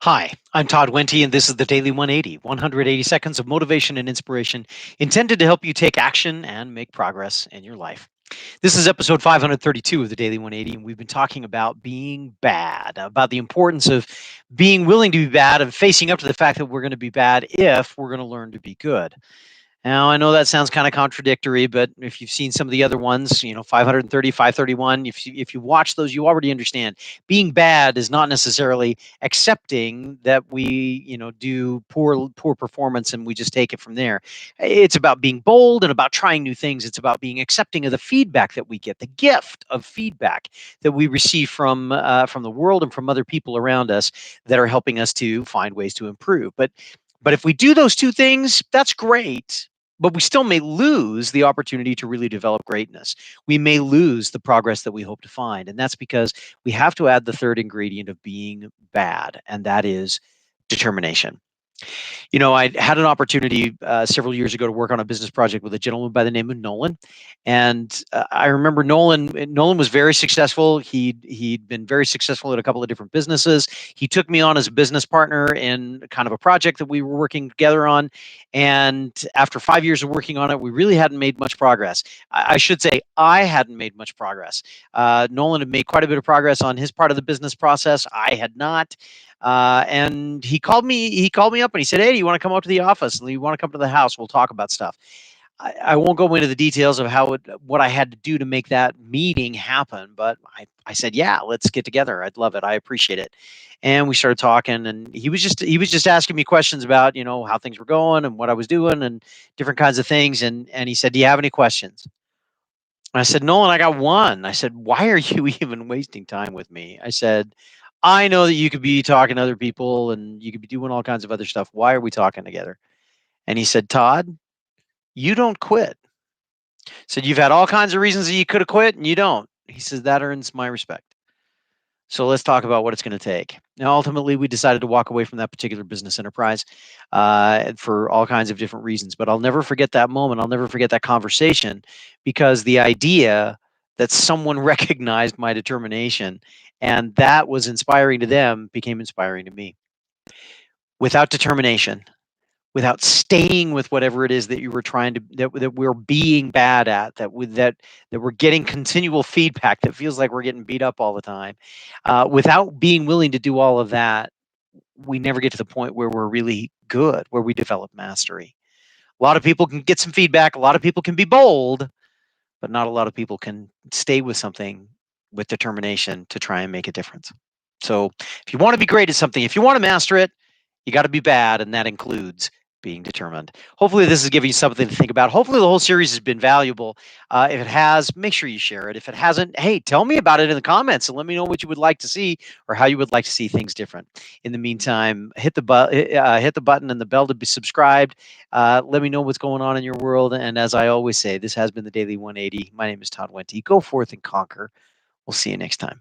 Hi, I'm Todd Wente, and this is the Daily 180, 180 seconds of motivation and inspiration intended to help you take action and make progress in your life. This is episode 532 of the Daily 180, and we've been talking about being bad, about the importance of being willing to be bad and facing up to the fact that we're going to be bad if we're going to learn to be good. Now, I know that sounds kind of contradictory, but if you've seen some of the other ones, 530, 531, if you watch those, you already understand. Being bad is not necessarily accepting that we, do poor performance and we just take it from there. It's about being bold and about trying new things. It's about being accepting of the feedback that we get, the gift of feedback that we receive from the world and from other people around us that are helping us to find ways to improve. But if we do those two things, that's great, but we still may lose the opportunity to really develop greatness. We may lose the progress that we hope to find. And that's because we have to add the third ingredient of being bad, and that is determination. I had an opportunity several years ago to work on a business project with a gentleman by the name of Nolan, and I remember Nolan. Nolan was very successful. He'd been very successful at a couple of different businesses. He took me on as a business partner in kind of a project that we were working together on, and after 5 years of working on it, we really hadn't made much progress. I should say I hadn't made much progress. Nolan had made quite a bit of progress on his part of the business process. I had not. And he called me. He called me up and he said, "Hey, do you want to come up to the office? Do you want to come to the house? We'll talk about stuff." I won't go into the details of what I had to do to make that meeting happen, but I said, "Yeah, let's get together. I'd love it. I appreciate it." And we started talking, and he was just asking me questions about how things were going and what I was doing and different kinds of things. And he said, "Do you have any questions?" I said, "Nolan, I got one." I said, "Why are you even wasting time with me?" I said, "I know that you could be talking to other people and you could be doing all kinds of other stuff. Why are we talking together?" And he said, "Todd, you don't quit." Said, "You've had all kinds of reasons that you could have quit and you don't." He says, "That earns my respect. So let's talk about what it's going to take." Now, ultimately, we decided to walk away from that particular business enterprise for all kinds of different reasons. But I'll never forget that moment. I'll never forget that conversation because the idea that someone recognized my determination and that was inspiring to them became inspiring to me. Without determination, without staying with whatever it is that you were trying to that we're being bad at, that we're getting continual feedback that feels like we're getting beat up all the time, without being willing to do all of that, we never get to the point where we're really good, where we develop mastery. A lot of people can get some feedback, a lot of people can be bold, but not a lot of people can stay with something with determination to try and make a difference. So if you want to be great at something, if you want to master it, you got to be bad, and that includes being determined. Hopefully, this is giving you something to think about. Hopefully, the whole series has been valuable. If it has, make sure you share it. If it hasn't, hey, tell me about it in the comments and let me know what you would like to see or how you would like to see things different. In the meantime, hit the button and the bell to be subscribed. Let me know what's going on in your world. And as I always say, this has been the Daily 180. My name is Todd Wente. Go forth and conquer. We'll see you next time.